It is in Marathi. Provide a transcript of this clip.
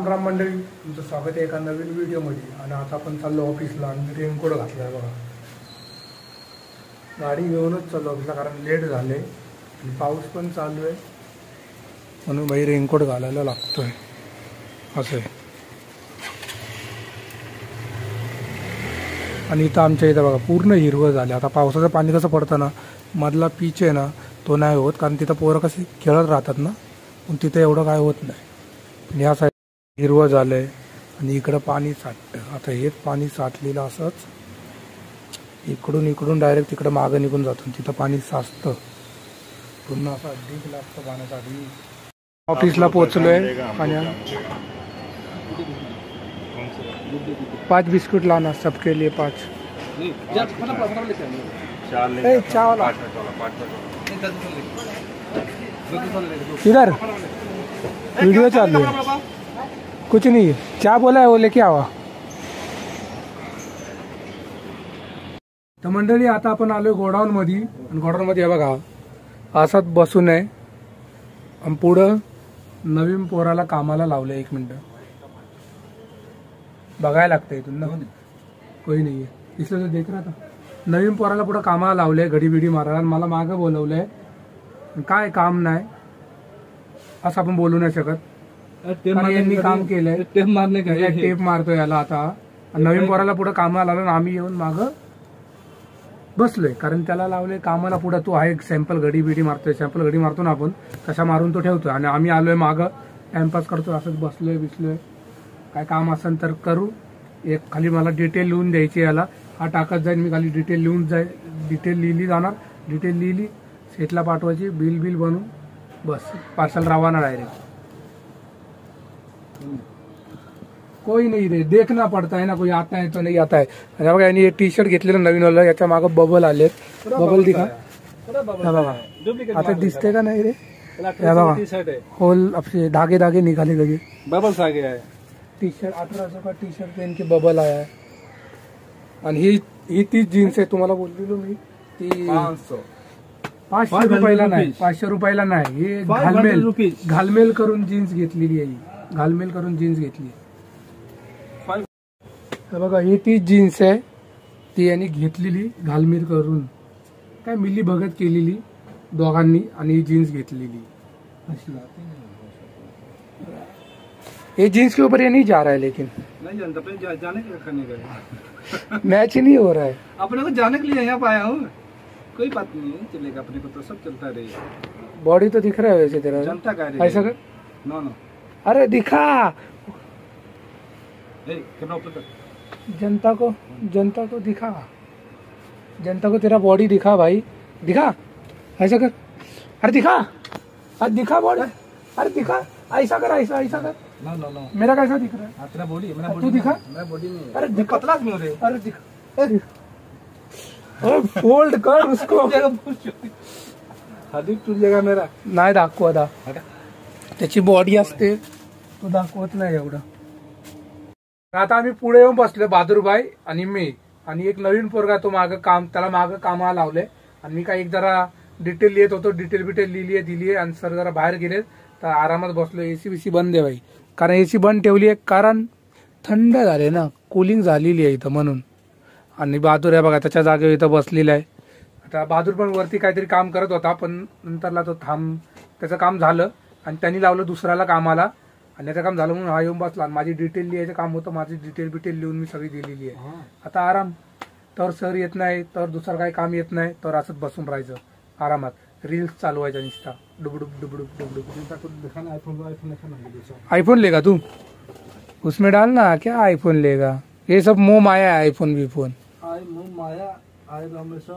राम मंडळी, तुमचं स्वागत आहे एका नवीन व्हिडिओमध्ये. आणि आता आपण चाललो ऑफिसला आणि रेनकोट घातला आहे बघा. गाडी घेऊनच चाललो ऑफिसला कारण लेट झाले आणि पाऊस पण चालू आहे म्हणून बाई रेनकोट घालायला लागतोय. असं आहे. आणि इथं आमच्या इथं बघा पूर्ण हिरवं झालं. आता पावसाचं पाणी कसं पडतं ना, मधला पीच आहे ना तो नाही होत कारण तिथं पोरं कशी खेळत राहतात ना, पण तिथं एवढं काय होत नाही. पण ह्या साईड हिरवं झालंय आणि इकडं पाणी साठतं. आता हेच पाणी साठलेलं असंच इकडून डायरेक्ट तिकडं मागं निघून जातो. तिथं पाणी साचतं पुन्हा असं ढीग लागतं पाण्यासाठी. ऑफिसला पोचलोय. पाण्या 5 बिस्कुट लाना सबके लिए 5. चावला किधर वीडियो चालू है, कुछ नहीं है. क्या बोला है वो लेके आवा. तर मंडळी आता आपण आलोय गोडाऊन मध्ये. आणि गोडाऊन मध्ये बघा असाच बसून आहे आणि पुढं नवीन पोराला कामाला लावलं. 1 मिनिट बघायला लागतं इथून ना, कोई नाही आहे इसलिए तो देख रहा था. नवीन पोराला पुढं कामाला लावलंय घडी बिडी मारायला. आणि मला मागं बोलवलंय. काय काम नाही असं आपण बोलू नाही शकत. यांनी काम केलंय, टेप मारतोय याला. आता नवीन पोराला पुढे कामाला लावलं आणि आम्ही येऊन मागं बसलोय कारण त्याला लावले कामाला. पुढे तो आहे सॅम्पल घडी बिडी मारतोय. सॅम्पल घडी मारतो ना आपण तशा मारून तो ठेवतोय आणि आम्ही आलोय मागं टाइमपास करतोय. असंच बसलोय बिसलोय. काय काम असेल तर करू. एक खाली मला डिटेल लिहून द्यायची याला. हा टाकत जाईल मी खाली डिटेल लिहून डिटेल लिहिली जाणार. डिटेल लिहिली सेटला पाठवायची. बिल बनवून बस पार्सल रवाना डायरेक्ट. कोई नहीं रे, देखना पड़ता है ना, कोई आता है तो नहीं आता है. बघा यांनी एक टी शर्ट घेतलेलं नवीन वाला. याच्या मागं बबल आले. बबल दिखा बघा आता दिसते का नाही रे. बघा होल आपसे धागे निकाले लगे. बबल्स आ गया है. टी शर्ट 1800 का टी शर्ट पे इनके बबल आया है. आणि ही तीच जीन्स आहे तुम्हाला बोललेलो मी. ती 500 रुपयाला नाही. 500 रुपयाला नाही. हे घालमेल करून जीन्स घेतलेली आहे. घालमेल करून जीन्स घेतली. बघा ही तीच जीन्स आहे. ती यांनी घेतलेली घालमेल करून. काय मिली भगत केलेली दोघांनी आणि ही जीन्स घेतलेली अशी. ये जीन्स के ऊपर ये नहीं जा रहा है लेकिन नहीं जानता पे जाने के रखने का मैच ही नहीं हो रहा है. अपने को जाने के लिए यहाँ पे आया हूँ. कोई बात नहीं है, चलेगा. अपने को तो सब चलता रहेगा. बॉडी तो दिख रहा है वैसे तेरा. जनता का ऐसा कर. नो अरे दिखा जनता को दिखा. जनता को तेरा बॉडी दिखा भाई. दिखा ऐसा कर. अरे दिखा. अरे दिखा बॉडी. अरे दिखा ऐसा कर. ऐसा कर. नो मेरा कैसा दिख रहा है. तेरा बॉडी मेरा तू दिखा. मेरा बॉडी नहीं. अरे दिखा पतला क्यों रे. अरे दिखा. अरे फोल्ड कर उसको. हादिक तुझ्या मेरा नाही दाखवत. त्याची बॉडी असते तो दाखवत नाही एवढं. आता आम्ही पुढे येऊन बसलोय बहादूरबाई आणि मी आणि एक नवीन पोरगा. तो त्याला मागं कामाला लावले. आणि मी काय एक जरा डिटेल लिहित होतो. डिटेल लिहिली दिली आणि सर जरा बाहेर गेले तर आरामात बसलो. एसी बीसी बंद आहे बाई. कारण एसी बंद ठेवली आहे कारण थंड झाले ना, कूलिंग झालेली आहे इथं म्हणून. आणि बहादूर आहे बघा त्याच्या जागेवर इथं बसलेला आहे. आता बहादूर पण वरती काहीतरी काम करत होता पण नंतरला तो त्याचं काम झालं आणि त्यांनी लावलं दुसऱ्याला कामाला. आणि त्याचं काम झालं म्हणून हा येऊन बसला. आणि माझी डिटेल लिहायचं काम होतं. माझी डिटेल लिहून मी सगळी दिलेली आहे. आता आराम. तर सर येत नाही तर दुसरं काही काम येत नाही तर असंच बसून राहायचं आरामात. रील्स चालवायचा नुसता डुबडुब. आईफोन लेगा तू. उसमें डालना क्या आईफोन लेगा. ये सब मोह माया है. आईफोन भी फोन मोह माया आएगा हमेशा.